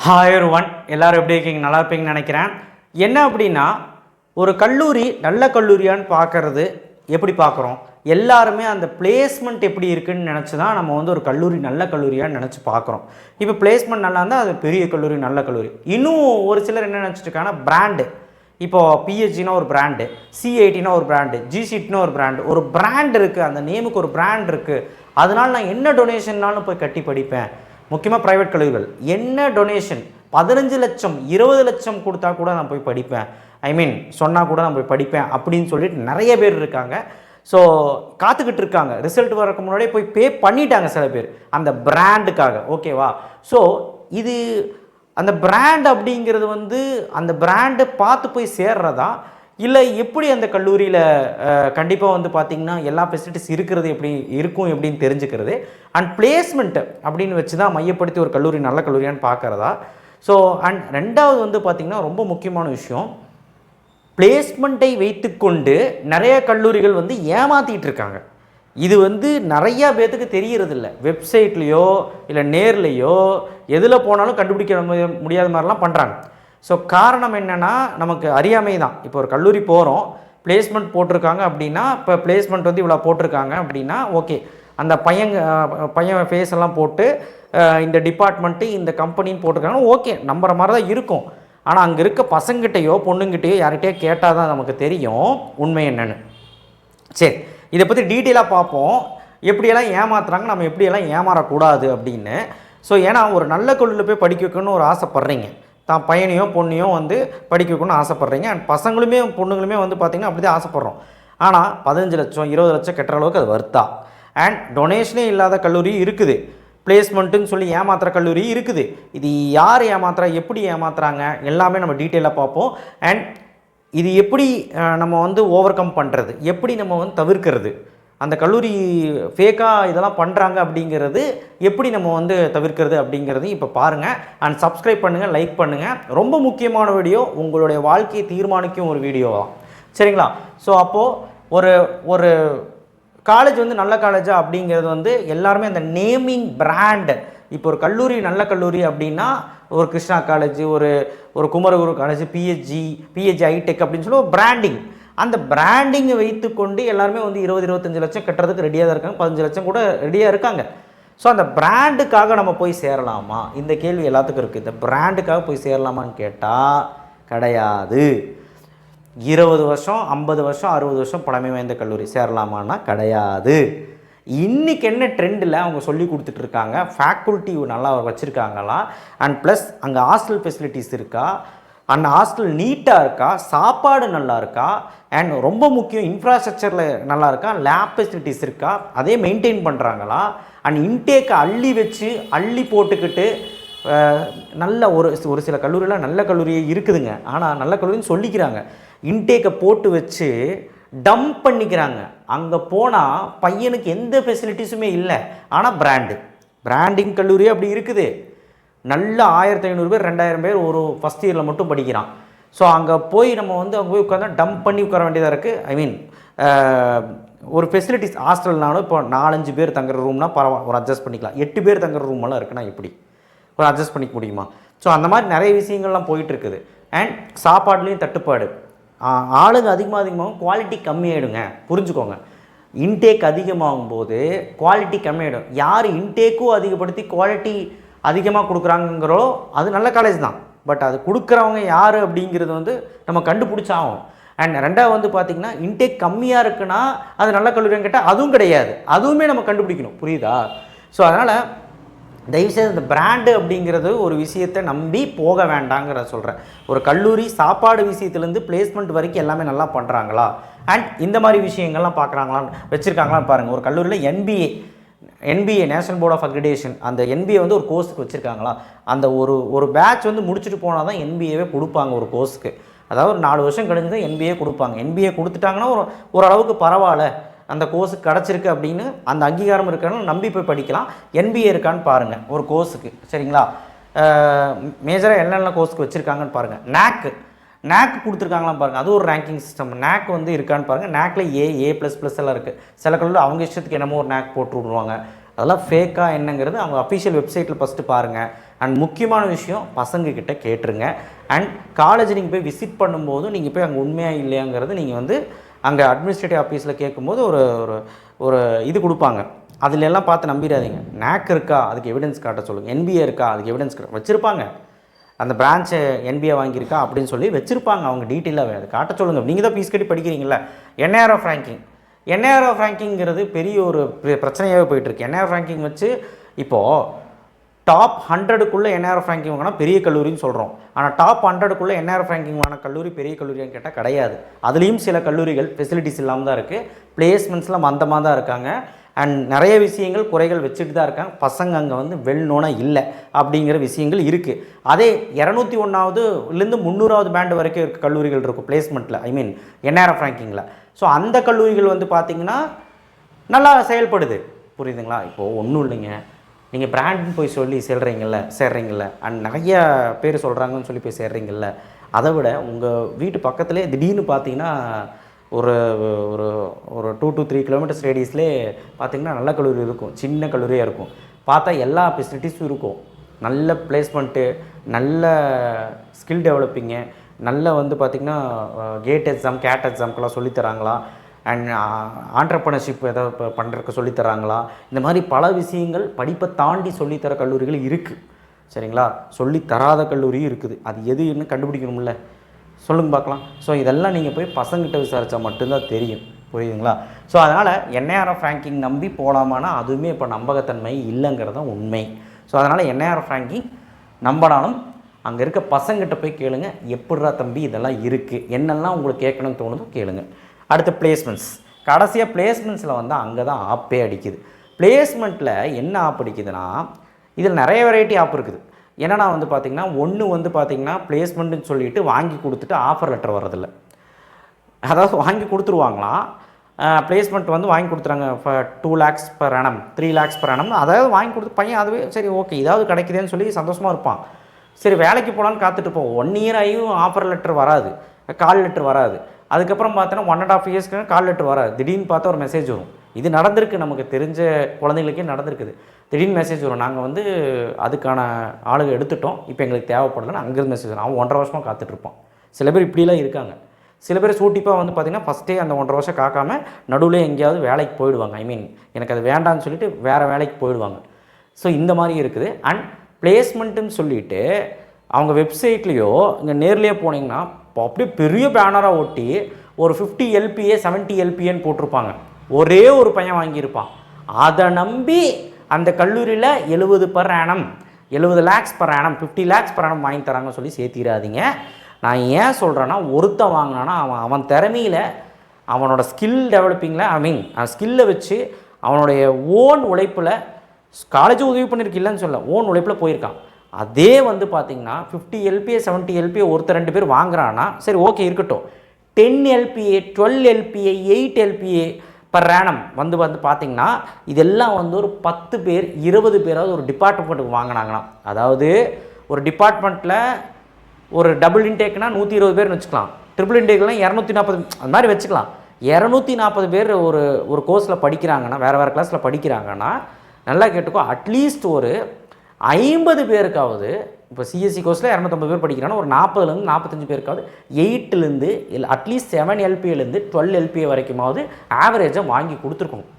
Hi one எல்லோரும் எப்படி இருக்கீங்க? நல்லா இருப்பீங்கன்னு நினைக்கிறேன். என்ன அப்படின்னா, ஒரு கல்லூரி நல்ல கல்லூரியான்னு பார்க்குறது எப்படி பார்க்குறோம்? எல்லாருமே அந்த பிளேஸ்மெண்ட் எப்படி இருக்குதுன்னு நினச்சி தான் நம்ம வந்து ஒரு கல்லூரி நல்ல கல்லூரியான்னு நினச்சி பார்க்குறோம். இப்போ பிளேஸ்மெண்ட் நல்லா இருந்தால் அது பெரிய கல்லூரி, நல்ல கல்லூரி. இன்னும் ஒரு சிலர் என்ன நினச்சிட்ருக்காங்கன்னா, பிராண்டு. இப்போது பிஹெச்டினா ஒரு பிராண்டு, சிஐடினா ஒரு பிராண்டு, ஜிசிட்னா ஒரு பிராண்டு. ஒரு பிராண்ட் இருக்குது, அந்த நேமுக்கு ஒரு பிராண்ட் இருக்குது. அதனால் நான் என்ன டொனேஷன்னாலும் போய் கட்டி படிப்பேன். முக்கியமாக ப்ரைவேட் கல்லூரிகள் என்ன டொனேஷன் 15 லட்சம் 20 லட்சம் கொடுத்தா கூட நான் போய் படிப்பேன், சொன்னால் கூட நான் போய் படிப்பேன் அப்படின்னு சொல்லிட்டு நிறைய பேர் இருக்காங்க. ஸோ காத்துக்கிட்டு இருக்காங்க. ரிசல்ட் வரக்கு முன்னாடியே போய் பே பண்ணிட்டாங்க சில பேர் அந்த பிராண்டுக்காக. ஓகேவா? ஸோ இது அந்த பிராண்ட் அப்படிங்கிறது வந்து அந்த பிராண்டை பார்த்து போய் சேர்றதா, இல்லை எப்படி அந்த கல்லூரியில் கண்டிப்பாக வந்து பார்த்திங்கன்னா எல்லா ஃபெசிலிட்டிஸ் இருக்கிறது எப்படி இருக்கும் எப்படின்னு தெரிஞ்சுக்கிறது, அண்ட் பிளேஸ்மெண்ட்டு அப்படின்னு வச்சு தான் மையப்படுத்தி ஒரு கல்லூரி நல்ல கல்லூரியான்னு பார்க்குறதா. ஸோ அண்ட் ரெண்டாவது வந்து பார்த்திங்கன்னா ரொம்ப முக்கியமான விஷயம், பிளேஸ்மெண்ட்டை வைத்துக்கொண்டு நிறைய கல்லூரிகள் வந்து ஏமாற்றிட்டு இருக்காங்க. இது வந்து நிறையா பேர்த்துக்கு தெரியறதில்ல. வெப்சைட்லேயோ இல்லை நேர்லேயோ எதில் போனாலும் கண்டுபிடிக்க முடியாத மாதிரிலாம் பண்ணுறாங்க. ஸோ காரணம் என்னென்னா, நமக்கு அறியாமை தான். இப்போ ஒரு கல்லூரி போகிறோம், பிளேஸ்மெண்ட் போட்டிருக்காங்க அப்படின்னா, இப்போ பிளேஸ்மெண்ட் வந்து இவ்வளோ போட்டிருக்காங்க அப்படின்னா ஓகே, அந்த பையன் ஃபேஸ் எல்லாம் போட்டு இந்த டிபார்ட்மெண்ட்டு இந்த கம்பெனின்னு போட்டிருக்காங்கன்னா ஓகே, நம்புற மாதிரி தான் இருக்கும். ஆனால் அங்கே இருக்க பசங்கிட்டையோ பொண்ணுங்கிட்டையோ யார்கிட்டையோ கேட்டால் தான் நமக்கு தெரியும் உண்மை என்னென்னு. சரி, இதை பற்றி டீட்டெயிலாக பார்ப்போம். எப்படியெல்லாம் ஏமாத்துறாங்க, நம்ம எப்படியெல்லாம் ஏமாறக்கூடாது அப்படின்னு. ஸோ ஏன்னா ஒரு நல்ல கல்லூரியில் போய் படிக்க வைக்கணும்னு ஒரு ஆசைப்பட்றீங்க, தான் பையனையோ பொண்ணையோ வந்து படிக்க வைக்கணும்னு ஆசைப்பட்றீங்க. அண்ட் பசங்களுமே பொண்ணுங்களுமே வந்து பார்த்திங்கன்னா அப்படி தான் ஆசைப்பட்றோம். ஆனால் 15 லட்சம் 20 லட்சம் கட்டுற அளவுக்கு அது வர்த்தா. அண்ட் டொனேஷனே இல்லாத கல்லூரி இருக்குது, பிளேஸ்மெண்ட்டுன்னு சொல்லி ஏமாத்துகிற கல்லூரி இருக்குது. இது யார் ஏமாத்துறா, எப்படி ஏமாத்துறாங்க எல்லாமே நம்ம டீட்டெயிலாக பார்ப்போம். அண்ட் இது எப்படி நம்ம வந்து ஓவர் கம் பண்ணுறது, எப்படி நம்ம வந்து தவிர்க்கிறது, அந்த கல்லூரி ஃபேக்காக இதெல்லாம் பண்ணுறாங்க அப்படிங்கிறது எப்படி நம்ம வந்து தவிர்க்கிறது அப்படிங்கிறது இப்போ பாருங்கள். அண்ட் சப்ஸ்கிரைப் பண்ணுங்கள், லைக் பண்ணுங்கள். ரொம்ப முக்கியமான வீடியோ, உங்களுடைய வாழ்க்கையை தீர்மானிக்கும் ஒரு வீடியோ தான், சரிங்களா? ஸோ அப்போது ஒரு ஒரு காலேஜ் வந்து நல்ல காலேஜா அப்படிங்கிறது வந்து எல்லாருமே அந்த நேமிங் பிராண்டு. இப்போ ஒரு கல்லூரி நல்ல கல்லூரி அப்படின்னா ஒரு கிருஷ்ணா காலேஜ், ஒரு குமரகுரு காலேஜ், பிஹெச்சி ஐடெக் அப்படின்னு சொல்லி ஒரு பிராண்டிங். அந்த பிராண்டிங்கை வைத்துக்கொண்டு எல்லாருமே வந்து 20-25 லட்சம் கட்டுறதுக்கு ரெடியாக தான் இருக்காங்க, 15 லட்சம் கூட ரெடியாக இருக்காங்க. ஸோ அந்த பிராண்டுக்காக நம்ம போய் சேரலாமா, இந்த கேள்வி எல்லாத்துக்கும் இருக்குது. இந்த பிராண்டுக்காக போய் சேரலாமான்னு கேட்டால் கிடையாது. 20 வருஷம் 50 வருஷம் 60 வருஷம் பழமை வாய்ந்த கல்லூரி சேரலாமான்னா கிடையாது. இன்றைக்கி என்ன ட்ரெண்டில் அவங்க சொல்லி கொடுத்துட்ருக்காங்க, ஃபேக்கல்ட்டி நல்லா வச்சுருக்காங்களா, அண்ட் ப்ளஸ் அங்கே ஹாஸ்டல் ஃபெசிலிட்டிஸ் இருக்கா, அந்த ஹாஸ்டல் நீட்டாக இருக்கா, சாப்பாடு நல்லா இருக்கா, அண்ட் ரொம்ப முக்கியம் இன்ஃப்ராஸ்ட்ரக்சரில் நல்லா இருக்கா, லேப் ஃபெசிலிட்டிஸ் இருக்கா, அதே மெயின்டைன் பண்ணுறாங்களா, அண்ட் இன்டேக்கை அள்ளி போட்டுக்கிட்டு நல்ல ஒரு சில கல்லூரியில் நல்ல கல்லூரியே இருக்குதுங்க. ஆனால் நல்ல கல்லூரின்னு சொல்லிக்கிறாங்க, இன்டேக்கை போட்டு வச்சு டம்ப் பண்ணிக்கிறாங்க. அங்கே போனால் பையனுக்கு எந்த ஃபெசிலிட்டிஸுமே இல்லை, ஆனால் பிராண்டிங் கல்லூரியே அப்படி இருக்குது. நல்ல 1500 பேர் 2000 பேர் ஒரு ஃபஸ்ட் இயரில் மட்டும் படிக்கிறான். ஸோ அங்கே போய் நம்ம வந்து அங்கே போய் உட்காந்தா டம்ப் பண்ணி உட்கார வேண்டியதாக இருக்குது. ஒரு ஃபெசிலிட்டிஸ் ஹாஸ்டல்னாலும் இப்போ 4-5 பேர் தங்குற ரூம்னா பரவாயில்ல, ஒரு அட்ஜஸ்ட் பண்ணிக்கலாம். 8 பேர் தங்குற ரூமெல்லாம் இருக்குன்னா எப்படி ஒரு அட்ஜஸ்ட் பண்ணிக்க முடியுமா? ஸோ அந்த மாதிரி நிறைய விஷயங்கள்லாம் போயிட்டுருக்குது. அண்ட் சாப்பாடுலேயும் தட்டுப்பாடு, ஆளுங்க அதிகமாகும், குவாலிட்டி கம்மியாகிடுங்க. புரிஞ்சுக்கோங்க, இன்டேக் அதிகமாகும் போது குவாலிட்டி கம்மியாகிடும். யார் இன்டேக்கும் அதிகப்படுத்தி குவாலிட்டி அதிகமாக கொடுக்குறாங்கிறோ அது நல்ல காலேஜ் தான். பட் அது கொடுக்குறவங்க யார் அப்படிங்கிறது வந்து நம்ம கண்டுபிடிச்சாகும். அண்ட் ரெண்டாவது வந்து பார்த்திங்கன்னா, இன்டேக் கம்மியாக இருக்குன்னா அது நல்ல கல்லூரின்னு கேட்டால் அதுவும் கிடையாது, அதுவுமே நம்ம கண்டுபிடிக்கணும். புரியுதா? ஸோ அதனால் தயவுசெய்து இந்த பிராண்டு அப்படிங்கிறது ஒரு விஷயத்தை நம்பி போக வேண்டாங்கிறத சொல்கிறேன். ஒரு கல்லூரி சாப்பாடு விஷயத்துலேருந்து பிளேஸ்மெண்ட் வரைக்கும் எல்லாமே நல்லா பண்ணுறாங்களா, அண்ட் இந்த மாதிரி விஷயங்கள்லாம் பார்க்குறாங்களான்னு வச்சுருக்காங்களான்னு பாருங்கள். ஒரு கல்லூரியில் NBA national board of accreditation, அந்த என்பிஏ வந்து ஒரு கோர்ஸுக்கு வச்சுருக்காங்களா, அந்த ஒரு பேட்ச் வந்து முடிச்சுட்டு போனால் தான் என்பிஏவே கொடுப்பாங்க ஒரு கோர்ஸுக்கு. அதாவது ஒரு 4 வருஷம் கழிஞ்சு தான் என்பிஏ கொடுப்பாங்க. என்பிஏ கொடுத்துட்டாங்கன்னா ஓரளவுக்கு பரவாயில்ல, அந்த கோர்ஸுக்கு கிடச்சிருக்கு அப்படின்னு அந்த அங்கீகாரம் இருக்கிறனால நம்பி போய் படிக்கலாம். என்பிஏ இருக்கான்னு பாருங்கள் ஒரு கோர்ஸுக்கு, சரிங்களா? மேஜராக என்னென்ன கோர்ஸுக்கு வச்சுருக்காங்கன்னு பாருங்கள். நேக் கொடுத்துருக்காங்களாம் பாருங்கள், அது ஒரு ரேங்கிங் சிஸ்டம். நேக் வந்து இருக்கான்னு பாருங்கள். நேக்கில் ஏ++ எல்லாம் இருக்குது. சில கல்லூரி அவங்க இஷ்டத்துக்கு என்னமோ ஒரு நேக் போட்டு விடுவாங்க. அதெல்லாம் ஃபேக்காக என்னங்கிறது அவங்க அஃபிஷியல் வெப்சைட்டில் ஃபஸ்ட்டு பாருங்கள். அண்ட் முக்கியமான விஷயம் பசங்கக்கிட்ட கேட்டுருங்க. அண்ட் காலேஜ் நீங்கள் போய் விசிட் பண்ணும்போது நீங்கள் போய் அங்கே உண்மையாக இல்லையாங்கிறது நீங்கள் வந்து அங்கே அட்மினிஸ்ட்ரேட்டிவ் ஆஃபீஸில் கேட்கும்போது ஒரு ஒரு ஒரு இது கொடுப்பாங்க. அதில் எல்லாம் பார்த்து நம்பிடாதீங்க. NAC இருக்கா அதுக்கு எவிடன்ஸ் காட்ட சொல்லுங்கள், NBA இருக்கா அதுக்கு எவிடன்ஸ் வச்சுருப்பாங்க. அந்த பிரான்ச்சை NBA வாங்கியிருக்கா அப்படின்னு சொல்லி வச்சுருப்பாங்க. அவங்க டீட்டெயிலாக அது காட்ட சொல்லுங்கள். நீங்கள் தான் ஃபீஸ் கட்டி படிக்கிறீங்களா. NIRF ரேங்கிங்கிறது பெரிய ஒரு பிரச்சனையாகவே போயிட்டுருக்கு. NIRF ரேங்கிங் வச்சு இப்போது டாப் 100க்குள்ளே NIRF ரேங்கிங் வாங்கினா பெரிய கல்லூரின்னு சொல்கிறோம். ஆனால் டாப் 100க்குள்ளே NIRF ரேங்கிங் வாங்கின கல்லூரி பெரிய கல்லூரியான்னு கேட்டால் கிடையாது. அதுலேயும் சில கல்லூரிகள் ஃபெசிலிட்டிஸ் இல்லாமல் தான் இருக்குது, பிளேஸ்மெண்ட்ஸ்லாம் மந்தமாக தான் இருக்காங்க. அண்ட் நிறைய விஷயங்கள் குறைகள் வச்சுட்டு தான் இருக்காங்க. பசங்க அங்கே வந்து வெல் நோனாக இல்லை அப்படிங்கிற விஷயங்கள் இருக்குது. அதே 201லேருந்து 300வது பேண்ட் வரைக்கும் இருக்க கல்லூரிகள் இருக்கும் பிளேஸ்மெண்ட்டில், ஐ மீன் NIRF ரேங்கிங்கில். ஸோ அந்த கல்லூரிகள் வந்து பார்த்திங்கன்னா நல்லா செயல்படுது. புரியுதுங்களா? இப்போது ஒன்றும் இல்லைங்க, நீங்கள் பிராண்டுன்னு போய் சொல்லி சேர்றீங்கள்ல அண்ட் நிறைய பேர் சொல்கிறாங்கன்னு சொல்லி போய் சேர்றீங்கள்ல, அதை விட உங்கள் வீட்டு பக்கத்துலேயே திடீர்னு பார்த்தீங்கன்னா ஒரு ஒரு ஒரு 2 to 3 கிலோமீட்டர்ஸ் ரேடியஸ்லேயே பார்த்திங்கன்னா நல்ல கல்லூரி இருக்கும், சின்ன கல்லூரியாக இருக்கும். பார்த்தா எல்லா ஃபெசிலிட்டிஸும் இருக்கும். நல்ல பிளேஸ்மெண்ட்டு, நல்ல ஸ்கில் டெவலப்பிங்கு, நல்ல வந்து பார்த்திங்கன்னா கேட் எக்ஸாம் கேட் எக்ஸாம்க்கெல்லாம் சொல்லித்தராங்களா, அண்ட் ஆண்டர்ப்ரனர்ஷிப் ஏதாவது பண்ணுறதுக்கு சொல்லித்தராங்களா, இந்த மாதிரி பல விஷயங்கள் படிப்பை தாண்டி சொல்லித்தர கல்லூரிகள் இருக்குது. சரிங்களா? சொல்லித்தராத கல்லூரியும் இருக்குது. அது எதுன்னு கண்டுபிடிக்கணும்ல, சொல்லுங்க பார்க்கலாம். ஸோ இதெல்லாம் நீங்கள் போய் பசங்கிட்ட விசாரித்தா மட்டும்தான் தெரியும். புரியுதுங்களா? ஸோ அதனால் NIRF ரேங்கிங் நம்பி போகலாமான்னா அதுவுமே இப்போ நம்பகத்தன்மை இல்லைங்கிறது தான் உண்மை. ஸோ அதனால் NIRF ரேங்கிங் நம்பினாலும் அங்கே இருக்க பசங்கிட்ட போய் கேளுங்க, எப்படிரா தம்பி இதெல்லாம் இருக்குது, என்னெல்லாம் உங்களுக்கு கேட்கணும்னு தோணுதோ கேளுங்க. அடுத்து பிளேஸ்மெண்ட்ஸ். கடைசியாக பிளேஸ்மெண்ட்ஸில் வந்து அங்கே தான் ஆப்பே அடிக்குது. பிளேஸ்மெண்ட்டில் என்ன ஆப் அடிக்குதுன்னா, இதில் நிறைய வெரைட்டி ஆப் இருக்குது. என்னென்னா வந்து பார்த்திங்கன்னா, ஒன்று வந்து பார்த்திங்கன்னா பிளேஸ்மெண்ட்டுன்னு சொல்லிட்டு வாங்கி கொடுத்துட்டு ஆஃபர் லெட்டர் வர்றதில்ல. அதாவது வாங்கி கொடுத்துருவாங்களாம், பிளேஸ்மெண்ட் வந்து வாங்கி கொடுத்துறாங்க 2 lakhs per annum 3 lakhs per annum. அதாவது வாங்கி கொடுத்து பையன் அதுவே சரி ஓகே இதாவது கிடைக்குதுன்னு சொல்லி சந்தோஷமாக இருப்பான். சரி வேலைக்கு போகலான்னு காத்துட்ருப்போம். 1 year ஆகியும் ஆஃபர் லெட்டர் வராது, கால் லெட்டர் வராது. அதுக்கப்புறம் பார்த்தோன்னா 1.5 yearsக்கு கால் லெட்டர் வராது. திடீர்னு பார்த்தா ஒரு மெசேஜ் வரும். இது நடந்திருக்கு, நமக்கு தெரிஞ்ச குழந்தைங்களுக்கே நடந்திருக்குது. திடீர்னு மெசேஜ் வரும், நாங்கள் வந்து அதுக்கான ஆளுங்க எடுத்துட்டோம், இப்போ எங்களுக்கு தேவைப்படலன்னு அங்கேருந்து மெசேஜ் வரும். அவன் 1.5 வருஷமாக காத்துட்ருப்பான். சில பேர் இப்படிலாம் இருக்காங்க. சில பேர் சூட்டிப்பாக வந்து பார்த்திங்கன்னா ஃபஸ்ட்டே அந்த 1.5 வருஷம் காக்காமல் நடுவில் எங்கேயாவது வேலைக்கு போயிடுவாங்க. ஐ மீன் எனக்கு அது வேண்டான்னு சொல்லிட்டு வேறு வேலைக்கு போயிடுவாங்க. ஸோ இந்த மாதிரி இருக்குது. அண்ட் பிளேஸ்மெண்ட்டுன்னு சொல்லிவிட்டு அவங்க வெப்சைட்லேயோ இங்கே நேர்லேயே போனீங்கன்னா அப்படியே பெரிய பேனராக ஒட்டி ஒரு 50 LPA 70 LPAன்னு போட்டிருப்பாங்க. ஒரே ஒரு பையன் வாங்கியிருப்பான். அதை நம்பி அந்த கல்லூரியில் 70 per annum 70 lakhs per annum 50 lakhs per annum வாங்கி தராங்கன்னு சொல்லி சேர்த்திடாதீங்க. நான் ஏன் சொல்கிறேன்னா, ஒருத்தன் வாங்கினான்னா அவன் திறமையில் அவனோட ஸ்கில் டெவலப்பிங்கில் ஐ மீன் ஸ்கில்லை வச்சு அவனுடைய ஓன் உழைப்பில் காலேஜ் உதவி பண்ணியிருக்கு இல்லைன்னு சொல்ல, ஓன் உழைப்பில் போயிருக்கான். அதே வந்து பார்த்திங்கன்னா 50 LPA 70 LPA ஒருத்தர் 2 பேர் வாங்குறான்னா சரி ஓகே இருக்கட்டும். 10 LPA 12 LPA 8 LPA per annum வந்து பார்த்திங்கன்னா இதெல்லாம் வந்து ஒரு 10 பேர் 20 பேராவது ஒரு டிபார்ட்மெண்ட்டுக்கு வாங்கினாங்கன்னா, அதாவது ஒரு டிபார்ட்மெண்ட்டில் ஒரு டபுள் இன்டேக்னா 120 பேர்னு வச்சுக்கலாம், ட்ரிபிள் இன்டேக்லாம் 240 அந்த மாதிரி வச்சுக்கலாம். 240 பேர் ஒரு கோர்ஸில் படிக்கிறாங்கன்னா, வேறு கிளாஸில் படிக்கிறாங்கன்னா, நல்லா கேட்டுக்கோ, அட்லீஸ்ட் ஒரு 50 பேருக்காவது, இப்போ சிஎஸ்சி கோர்ஸில் 250 பேர் படிக்கிறாங்கன்னா ஒரு 40லேருந்து 45 பேருக்காவது 8லேருந்து இல்லை அட்லீஸ்ட் 7 LPAலேருந்து 12 LPA வரைக்குமாவது ஆவரேஜாக வாங்கி கொடுத்துருக்கணும்.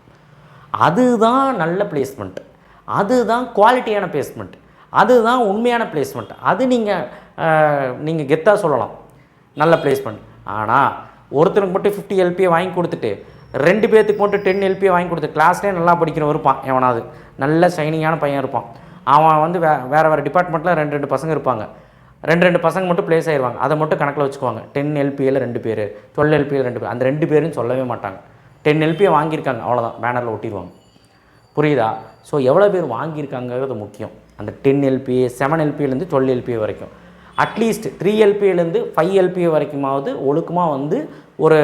அதுதான் நல்ல பிளேஸ்மெண்ட், அதுதான் குவாலிட்டியான பிளேஸ்மெண்ட், அதுதான் உண்மையான பிளேஸ்மெண்ட். அது நீங்கள் கெத்தாக சொல்லலாம் நல்ல பிளேஸ்மெண்ட். ஆனால் ஒருத்தருக்கு மட்டும் 50 LPA வாங்கி கொடுத்துட்டு 2 பேர்த்துக்கு மட்டும் 10 LPA வாங்கி கொடுத்து கிளாஸ்லேயே நல்லா படிக்கிறவன் இருப்பான், எவனாவது நல்ல ஷைனிங்கான பையன் இருப்பான். அவன் வந்து வேறு டிபார்ட்மெண்ட்டில் 2 பசங்க இருப்பாங்க, 2 பசங்க மட்டும் ப்ளேஸ் ஆயிடுவாங்க. அதை மட்டும் கணக்கில் வச்சுக்குவாங்க. 10 LPAவில் 2 பேர், 12 LPAவில் 2 பேர், அந்த 2 பேருன்னு சொல்லவே மாட்டாங்க. 10 LPA வாங்கியிருக்காங்க அவ்வளோதான், பேனரில் ஒட்டிடுவாங்க. புரியுதா? ஸோ எவ்வளோ பேர் வாங்கியிருக்காங்கிறது முக்கியம். அந்த 10 LPA 7 LPAலேருந்து 12 LPA வரைக்கும், அட்லீஸ்ட் 3 LPAலேருந்து 5 LPA வரைக்குமாவது ஒழுக்கமாக வந்து ஒரு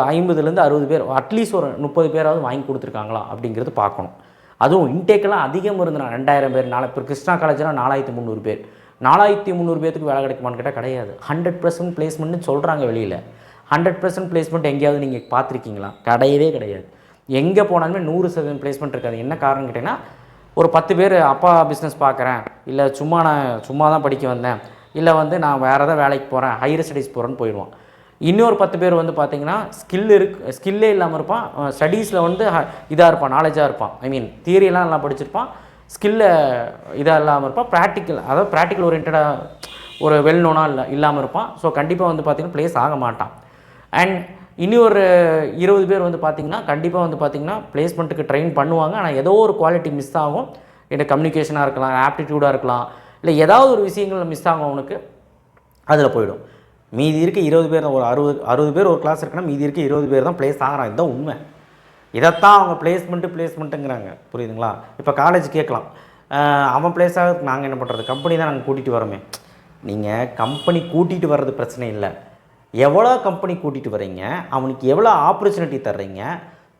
50லேருந்து 60 பேர், அட்லீஸ்ட் ஒரு 30 பேராவது வாங்கி கொடுத்துருக்காங்களா அப்படிங்கிறது பார்க்கணும். அதுவும் இன்டேக்கெல்லாம் அதிகம் இருந்தனா 2000 பேர், இப்போ கிருஷ்ணா காலேஜ்னால் 4300 பேர், 4300 பேருக்கு வேலை கிடைக்குமான்னு கேட்டால் கிடையாது. 100% பிளேஸ்மெண்ட்னு சொல்கிறாங்க வெளியில். 100% பிளேஸ்மெண்ட் எங்கேயாவது நீங்கள் பார்த்துருக்கீங்களா? கிடையவே கிடையாது. எங்கே போனாலுமே 100% பிளேஸ்மெண்ட் இருக்காது. என்ன காரணம் கேட்டிங்கன்னா, ஒரு 10 பேர் அப்பா பிஸ்னஸ் பார்க்குறேன், இல்லை நான் சும்மா தான் படிக்க வந்தேன், இல்லை வந்து நான் வேறு ஏதாவது வேலைக்கு போகிறேன், ஹையர் ஸ்டடீஸ் போகிறேன்னு போயிடுவான். இன்னொரு 10 பேர் வந்து பார்த்திங்கன்னா ஸ்கில்லே இல்லாமல் இருப்பான், ஸ்டடீஸில் வந்து இதாக இருப்பான், நாலேஜாக இருப்பான், ஐ மீன் தியரியெல்லாம் நல்லா படிச்சிருப்பான், ஸ்கில்ல இதாக இல்லாமல் இருப்பான், ப்ராக்டிக்கல் ஓரியன்டாக ஒரு வெல் நோனாக இல்லாமல் இருப்பான். ஸோ கண்டிப்பாக வந்து பார்த்திங்கன்னா ப்ளேஸ் ஆக மாட்டான். அண்ட் இனி ஒரு 20 பேர் வந்து பார்த்திங்கன்னா கண்டிப்பாக வந்து பார்த்திங்கன்னா பிளேஸ்மெண்ட்டுக்கு ட்ரெயின் பண்ணுவாங்க. ஆனால் ஏதோ ஒரு குவாலிட்டி மிஸ் ஆகும். என்ன கம்யூனிகேஷனாக இருக்கலாம், ஆப்டிடியூடாக இருக்கலாம், இல்லை ஏதாவது ஒரு விஷயங்கள் மிஸ் ஆகும் அவனுக்கு, அதில் போயிடும். மீதி இருக்க 20 பேர் தான், ஒரு 60 பேர் ஒரு கிளாஸ் இருக்குன்னா மீதி இருக்க 20 பேர் தான் ப்ளேஸ் ஆகிறான். இதுதான் உண்மை. இதைத்தான் அவங்க பிளேஸ்மெண்ட்டுங்கிறாங்க. புரியுதுங்களா? இப்போ காலேஜ் கேட்கலாம், அவன் ப்ளேஸ் ஆகிறதுக்கு நாங்கள் என்ன பண்ணுறது, கம்பெனி தான் நாங்கள் கூட்டிகிட்டு வரோமே. நீங்கள் கம்பெனி கூட்டிகிட்டு வர்றது பிரச்சனை இல்லை, எவ்வளோ கம்பெனி கூட்டிகிட்டு வரீங்க, அவனுக்கு எவ்வளோ ஆப்பர்ச்சுனிட்டி தர்றீங்க,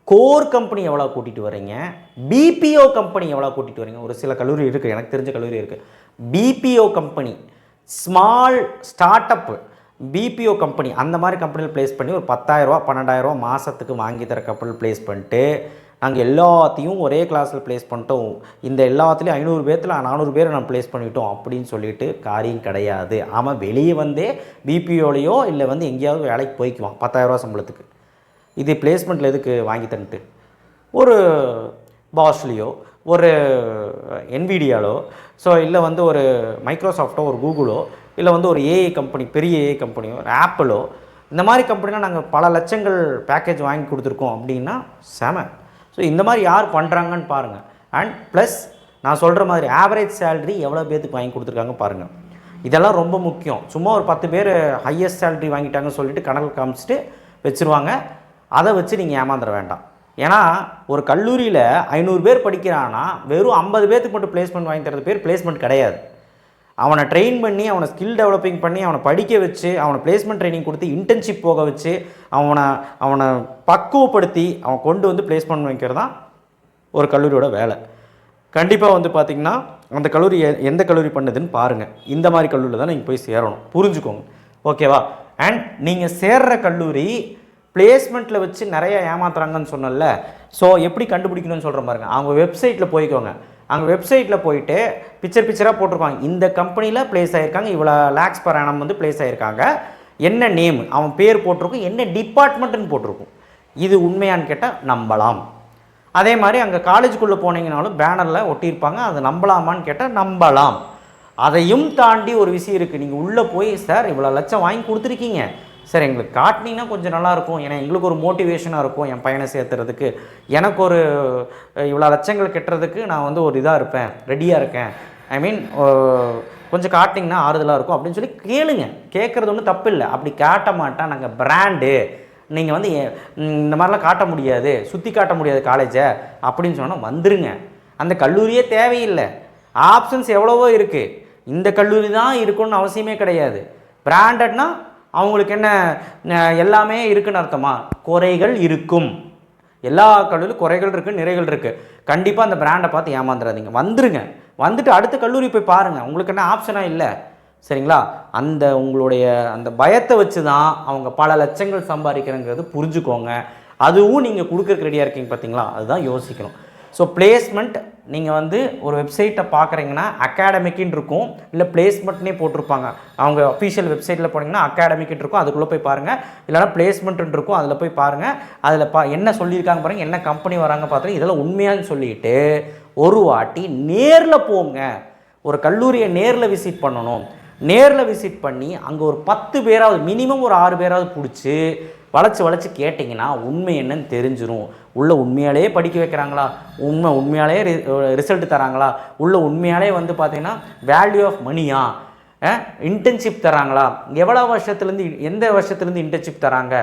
கோர் கம்பெனி எவ்வளோ கூட்டிகிட்டு வரீங்க, பிபிஓ கம்பெனி எவ்வளோ கூட்டிகிட்டு வரீங்க. ஒரு சில கல்லூரி இருக்குது, எனக்கு தெரிஞ்ச கல்லூரி இருக்குது, BPO company, small startup BPO company, அந்த மாதிரி கம்பெனியில் ப்ளேஸ் பண்ணி ஒரு 10,000 12,000 மாதத்துக்கு வாங்கி தர கம்பெனியில் ப்ளேஸ் பண்ணிட்டு நாங்கள் எல்லாத்தையும் ஒரே கிளாஸில் ப்ளேஸ் பண்ணிட்டோம், இந்த எல்லாத்துலேயும் 500 பேர்த்தில் 400 பேரை நம்ம ப்ளேஸ் பண்ணிவிட்டோம் அப்படின்னு சொல்லிட்டு காரியம் கிடையாது. அவன் வெளியே வந்தே பிபிஓலையோ இல்லை வந்து எங்கேயாவது வேலைக்கு போய்க்குவான் 10,000 சம்பளத்துக்கு. இது பிளேஸ்மெண்ட்டில் எதுக்கு வாங்கி தந்துட்டு, ஒரு பாஸ்லேயோ ஒரு என்விடியாலோ, ஸோ இல்லை வந்து ஒரு மைக்ரோசாஃப்ட்டோ ஒரு கூகுளோ, இல்லை வந்து ஒரு ஏஐ கம்பெனி, பெரிய ஏஐ கம்பெனியோ, ஒரு ஆப்பிளோ, இந்த மாதிரி கம்பெனிலாம் நாங்கள் பல லட்சங்கள் பேக்கேஜ் வாங்கி கொடுத்துருக்கோம் அப்படின்னா செம. ஸோ இந்த மாதிரி யார் பண்ணுறாங்கன்னு பாருங்கள். அண்ட் ப்ளஸ் நான் சொல்கிற மாதிரி ஆவரேஜ் சேலரி எவ்வளோ பேர்த்துக்கு வாங்கி கொடுத்துருக்காங்க பாருங்கள். இதெல்லாம் ரொம்ப முக்கியம். சும்மா ஒரு 10 பேர் ஹையஸ்ட் சேலரி வாங்கிட்டாங்கன்னு சொல்லிட்டு கணக்கு காமிச்சிட்டு வச்சுருவாங்க. அதை வச்சு நீங்கள் ஏமாந்துட வேண்டாம். ஏன்னா ஒரு கல்லூரியில் 500 பேர் படிக்கிறான்னா வெறும் 50 பேர்த்துக்கு மட்டும் பிளேஸ்மெண்ட் வாங்கி தரது பேர் பிளேஸ்மெண்ட் கிடையாது. அவனை ட்ரெயின் பண்ணி, அவனை ஸ்கில் டெவலப்பிங் பண்ணி, அவனை படிக்க வச்சு, அவனை பிளேஸ்மெண்ட் ட்ரைனிங் கொடுத்து, இன்டர்ன்ஷிப் போக வச்சு, அவனை பக்குவப்படுத்தி அவன் கொண்டு வந்து பிளேஸ்மெண்ட் வைக்கிறது தான் ஒரு கல்லூரியோட வேலை. கண்டிப்பாக வந்து பார்த்திங்கன்னா அந்த கல்லூரி எந்த கல்லூரி பண்ணுதுன்னு பாருங்கள். இந்த மாதிரி கல்லூரியில் தான் நீங்கள் போய் சேரணும், புரிஞ்சுக்கோங்க. ஓகேவா? அண்ட் நீங்கள் சேர்ற கல்லூரி பிளேஸ்மெண்ட்டில் வச்சு நிறையா ஏமாத்துறாங்கன்னு சொன்னல. ஸோ எப்படி கண்டுபிடிக்கணும்னு சொல்கிற பாருங்க. அவங்க வெப்சைட்டில் போய்க்கோங்க. அங்கே வெப்சைட்டில் போயிட்டு பிக்சராக போட்டிருப்பாங்க, இந்த கம்பெனியில் ப்ளேஸ் ஆகியிருக்காங்க, இவ்வளோ லேக்ஸ் பர் ஆனம் வந்து ப்ளேஸ் ஆகியிருக்காங்க, என்ன நேம் அவன் பேர் போட்டிருக்கும், என்ன டிபார்ட்மெண்ட்டுன்னு போட்டிருக்கும். இது உண்மையான்னு கேட்டால் நம்பலாம். அதே மாதிரி அங்கே காலேஜுக்குள்ளே போனீங்கனாலும் பேனரில் ஒட்டியிருப்பாங்க, அது நம்பலாமான்னு கேட்டால் நம்பலாம். அதையும் தாண்டி ஒரு விஷயம் இருக்குது. நீங்கள் உள்ளே போய் சார் இவ்வளோ லட்சம் வாங்கி கொடுத்துருக்கீங்க சார், எங்களுக்கு காட்டினீங்கன்னா கொஞ்சம் நல்லாயிருக்கும், ஏன்னா எங்களுக்கு ஒரு மோட்டிவேஷனாக இருக்கும் என் பையனை சேர்த்துறதுக்கு, எனக்கு ஒரு இவ்வளோ லட்சங்கள் கட்டுறதுக்கு நான் வந்து ஒரு இதாக இருப்பேன், ரெடியாக இருக்கேன், ஐ மீன் கொஞ்சம் காட்டிங்கன்னா ஆறுதலாக இருக்கும் அப்படின்னு சொல்லி கேளுங்க. கேட்குறது ஒன்றும் தப்பு இல்லை. அப்படி காட்ட மாட்டேன், நாங்கள் பிராண்டு, நீங்கள் வந்து இந்த மாதிரிலாம் காட்ட முடியாது, சுற்றி காட்ட முடியாது காலேஜை அப்படின்னு சொன்னால் வந்துருங்க. அந்த கல்லூரியே தேவையில்லை. ஆப்ஷன்ஸ் எவ்வளவோ இருக்குது. இந்த கல்லூரி தான் இருக்குன்னு அவசியமே கிடையாது. பிராண்டட்னா அவங்களுக்கு என்ன எல்லாமே இருக்குன்னு அர்த்தமா? குறைகள் இருக்கும். எல்லா கல்லூரியும் குறைகள் இருக்குது, நிறைகள் இருக்குது. கண்டிப்பாக அந்த பிராண்டை பார்த்து ஏமாந்துடாதீங்க. வந்துருங்க. வந்துட்டு அடுத்த கல்லூரி போய் பாருங்கள், உங்களுக்கு என்ன ஆப்ஷனாக இல்லை. சரிங்களா? அந்த உங்களுடைய அந்த பயத்தை வச்சு தான் அவங்க பல லட்சங்கள் சம்பாதிக்கிறங்கிறது புரிஞ்சுக்கோங்க. அதுவும் நீங்கள் கொடுக்குறக்கு ரெடியாக இருக்கீங்க பார்த்தீங்களா, அதுதான் யோசிக்கணும். ஸோ பிளேஸ்மெண்ட் நீங்கள் வந்து ஒரு வெப்சைட்டை பார்க்குறீங்கன்னா அகாடமிக்குன்னு இருக்கும், இல்லை பிளேஸ்மெண்ட்னே போட்டிருப்பாங்க. அவங்க அஃபீஷியல் வெப்சைட்டில் போனீங்கன்னா அகாடமிக்குன்னு இருக்கும், அதுக்குள்ளே போய் பாருங்கள். இல்லைனா பிளேஸ்மெண்ட்டுன்னு இருக்கும், அதில் போய் பாருங்கள். அதில் என்ன சொல்லியிருக்காங்க பாருங்கள், என்ன கம்பெனி வராங்க பார்த்துட்டு இதெல்லாம் உண்மையான்னு சொல்லிட்டு ஒரு வாட்டி நேரில் போங்க. ஒரு கல்லூரியை நேரில் விசிட் பண்ணணும். நேரில் விசிட் பண்ணி அங்கே ஒரு 10 பேராவது, மினிமம் ஒரு 6 பேராவது பிடிச்சி வளைச்சி கேட்டிங்கன்னா உண்மை என்னன்னு தெரிஞ்சிடும். உள்ளே உண்மையாலே படிக்க வைக்கிறாங்களா, உண்மையாலே ரிசல்ட் தராங்களா, உள்ளே உண்மையாலே வந்து பார்த்திங்கன்னா வேல்யூ ஆஃப் மணியா, இன்டர்ன்ஷிப் தராங்களா, எவ்வளோ வருஷத்துலேருந்து எந்த வருஷத்துலேருந்து இன்டர்ன்ஷிப் தராங்க,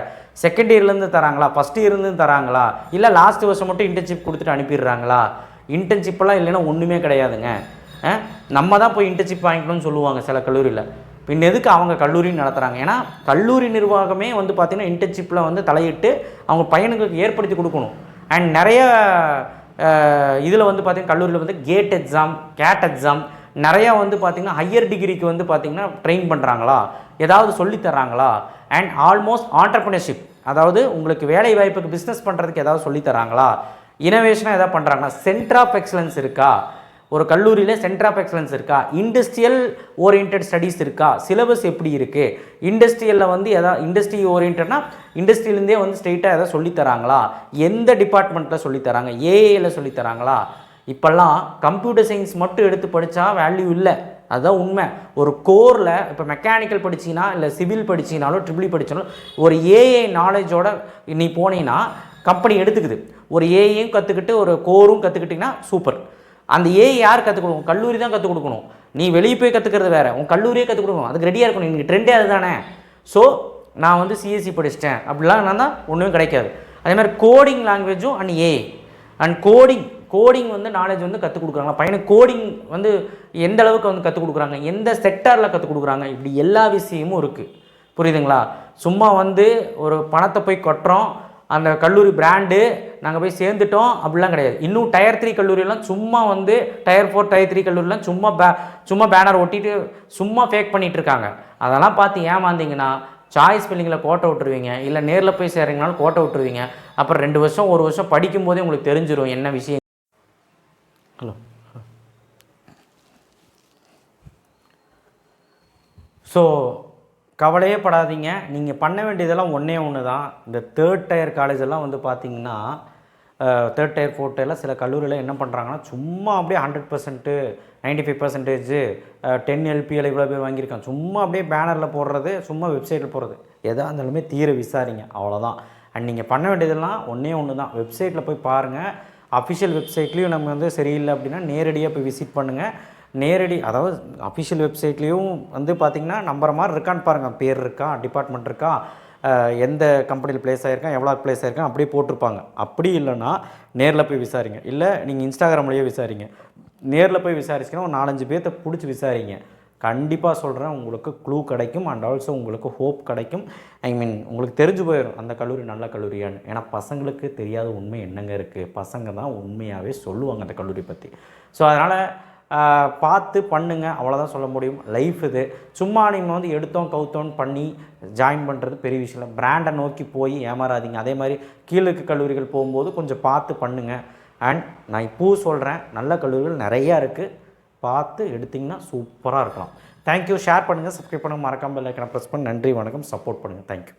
செகண்ட் இயர்லேருந்து தராங்களா, ஃபஸ்ட் இயர்லேருந்து தராங்களா, இல்லை லாஸ்ட் வருஷம் மட்டும் இன்டர்ன்ஷிப் கொடுத்துட்டு அனுப்பிடுறாங்களா. இன்டர்ன்ஷிப்லாம் இல்லைன்னா ஒன்றுமே கிடையாதுங்க. நம்ம தான் போய் இன்டர்ன்ஷிப் வாங்கிக்கணும்னு சொல்லுவாங்க சில கல்லூரியில். பின் எதுக்கு அவங்க கல்லூரின்னு நடத்துகிறாங்க? ஏன்னா கல்லூரி நிர்வாகமே வந்து பார்த்திங்கன்னா இன்டர்ன்ஷிப்பில் வந்து தலையிட்டு அவங்க பையனுங்களுக்கு ஏற்படுத்தி கொடுக்கணும். அண்ட் நிறைய இதில் வந்து பார்த்திங்கன்னா கல்லூரியில் வந்து கேட் எக்ஸாம், கேட் எக்ஸாம் நிறையா வந்து பார்த்திங்கன்னா ஹையர் டிகிரிக்கு வந்து பார்த்திங்கன்னா ட்ரெயின் பண்ணுறாங்களா, ஏதாவது சொல்லித்தராங்களா. அண்ட் ஆல்மோஸ்ட் ஆண்டர்ப்ரனர்ஷிப் அதாவது உங்களுக்கு வேலை வாய்ப்புக்கு பிஸ்னஸ் பண்ணுறதுக்கு ஏதாவது சொல்லித்தராங்களா, இனோவேஷனாக எதாவது பண்ணுறாங்களா, சென்டர் ஆஃப் எக்ஸலன்ஸ் இருக்கா, ஒரு கல்லூரியில் சென்டர் ஆஃப் எக்ஸலன்ஸ் இருக்கா, இண்டஸ்ட்ரியல் ஓரியன்ட் ஸ்டடீஸ் இருக்கா, சிலபஸ் எப்படி இருக்குது, இண்டஸ்ட்ரியலில் வந்து எதாவது இண்டஸ்ட்ரி ஓரியன்ட்னா இண்டஸ்ட்ரியிலேருந்தே வந்து ஸ்ட்ரெயிட்டாக எதாவது சொல்லித்தராங்களா, எந்த டிபார்ட்மெண்ட்டில் சொல்லித்தராங்க, ஏஏயில் சொல்லித்தராங்களா. இப்போல்லாம் கம்ப்யூட்டர் சயின்ஸ் மட்டும் எடுத்து படித்தா வேல்யூ இல்லை, அதுதான் உண்மை. ஒரு கோரில் இப்போ மெக்கானிக்கல் படிச்சிங்கன்னா இல்லை சிவில் படிச்சிங்கனாலும் ட்ரிபிள் படித்தாலும் ஒரு ஏஏ நாலேஜோட நீ போனீங்கன்னா கம்பெனி எடுத்துக்குது. ஒரு ஏஏயும் கற்றுக்கிட்டு ஒரு கோரும் கற்றுக்கிட்டிங்கன்னா சூப்பர். அந்த ஏஐ யார் கற்றுக் கொடுக்கணும், கல்லூரி தான் கற்றுக் கொடுக்கணும். நீ வெளியே போய் கற்றுக்கிறது வேறு, உன் கல்லூரியே கற்றுக் கொடுக்கணும், அதுக்கு ரெடியாக இருக்கணும். நீங்கள் ட்ரெண்டே அது தானே. ஸோ நான் வந்து சிஎஸ்சி படிச்சிட்டேன் அப்படிலாம் நான் தான் ஒன்றுமே கிடைக்காது. அதே மாதிரி கோடிங் லாங்குவேஜும் அண்ட் ஏஐ அண்ட் கோடிங் வந்து நாலேஜ் வந்து கற்றுக் கொடுக்குறாங்க. பையனுக்கு கோடிங் வந்து எந்த அளவுக்கு வந்து கற்றுக் கொடுக்குறாங்க, எந்த செக்டாரில் கற்றுக் கொடுக்குறாங்க, இப்படி எல்லா விஷயமும் இருக்குது. புரியுதுங்களா. சும்மா வந்து ஒரு பணத்தை போய் கொட்டுறோம், அந்த கல்லூரி பிராண்டு நாங்கள் போய் சேர்ந்துட்டோம் அப்படிலாம் கிடையாது. இன்னும் டயர் 3 கல்லூரியெல்லாம் சும்மா வந்து டயர் 4 டயர் 3 கல்லூரியெலாம் சும்மா பேனர் ஒட்டிட்டு சும்மா ஃபேக் பண்ணிகிட்டு இருக்காங்க. அதெல்லாம் பார்த்து ஏமாந்தீங்கன்னா சாய்ஸ் ஃபில்லிங்கில் கோட்டை விட்டுருவீங்க, இல்லை நேரில் போய் சேர்றீங்கனாலும் கோட்டை விட்டுருவீங்க. அப்புறம் 2 வருஷம் 1 வருஷம் படிக்கும்போதே உங்களுக்கு தெரிஞ்சிடும் என்ன விஷயம். ஹலோ. ஸோ கவலையே படாதீங்க. நீங்கள் பண்ண வேண்டியதெல்லாம் ஒன்று தான். இந்த 3rd டயர் காலேஜெல்லாம் வந்து பார்த்திங்கன்னா 3rd டயர் 4th டயர்லாம் சில கல்லூரியில் என்ன பண்ணுறாங்கன்னா சும்மா அப்படியே 100%, 95%, 10 LPL இவ்வளோ பேர் வாங்கியிருக்காங்க, சும்மா அப்படியே பேனரில் போடுறது, சும்மா வெப்சைட்டில் போடுறது. எதாக இருந்தாலுமே தீர விசாரிங்க, அவ்வளோதான். அண்ட் நீங்கள் பண்ண வேண்டியதெல்லாம் ஒன்று தான். வெப்சைட்டில் போய் பாருங்கள். அஃபிஷியல் வெப்சைட்லேயும் நம்ம வந்து சரியில்லை அப்படின்னா நேரடியாக போய் விசிட் பண்ணுங்கள். அதாவது அஃபிஷியல் வெப்சைட்லேயும் வந்து பார்த்திங்கன்னா நம்புற மாதிரி இருக்கான்னு பாருங்கள். பேர் இருக்கா, டிபார்ட்மெண்ட் இருக்கா, எந்த கம்பெனியில் ப்ளேஸ் ஆகிருக்கான், எவ்வளோ ப்ளேஸ் ஆகிருக்கான் அப்படியே போட்டிருப்பாங்க. அப்படி இல்லைன்னா நேரில் போய் விசாரிங்க. இல்லை நீங்கள் இன்ஸ்டாகிராம்லேயே விசாரிங்க. நேரில் போய் விசாரிச்சிங்கன்னா ஒரு 4-5 பேர்த்த பிடிச்சி விசாரிங்க. கண்டிப்பாக சொல்கிறேன், உங்களுக்கு க்ளூ கிடைக்கும். அண்ட் ஆல்சோ உங்களுக்கு ஹோப் கிடைக்கும். உங்களுக்கு தெரிஞ்சு போயிடும் அந்த கல்லூரி நல்ல கல்லூரியான்னு. ஏன்னா பசங்களுக்கு தெரியாத உண்மை என்னங்க இருக்குது, பசங்க தான் உண்மையாகவே சொல்லுவாங்க அந்த கல்லூரி பற்றி. ஸோ அதனால் பார்த்து பண்ணுங்கள், அவ்வளோதான் சொல்ல முடியும். லைஃப் இது. சும்மா நீங்கள் வந்து எடுத்தோம் கவுத்தோன்னு பண்ணி ஜாயின் பண்ணுறது பெரிய விஷயம் இல்லை. பிராண்டை நோக்கி போய் ஏமாறாதீங்க. அதே மாதிரி கீழுக்கு கல்லூரிகள் போகும்போது கொஞ்சம் பார்த்து பண்ணுங்கள். அண்ட் நான் இப்போவும் சொல்கிறேன், நல்ல கல்லூரிகள் நிறையா இருக்குது, பார்த்து எடுத்திங்கன்னா சூப்பராக இருக்கலாம். தேங்க்யூ. ஷேர் பண்ணுங்கள், சப்ஸ்கிரைப் பண்ணுங்கள், மறக்காமல் பெல் ஐக்கானை ப்ரெஸ் பண்ணி நன்றி வணக்கம், சப்போர்ட் பண்ணுங்கள். தேங்க்யூ.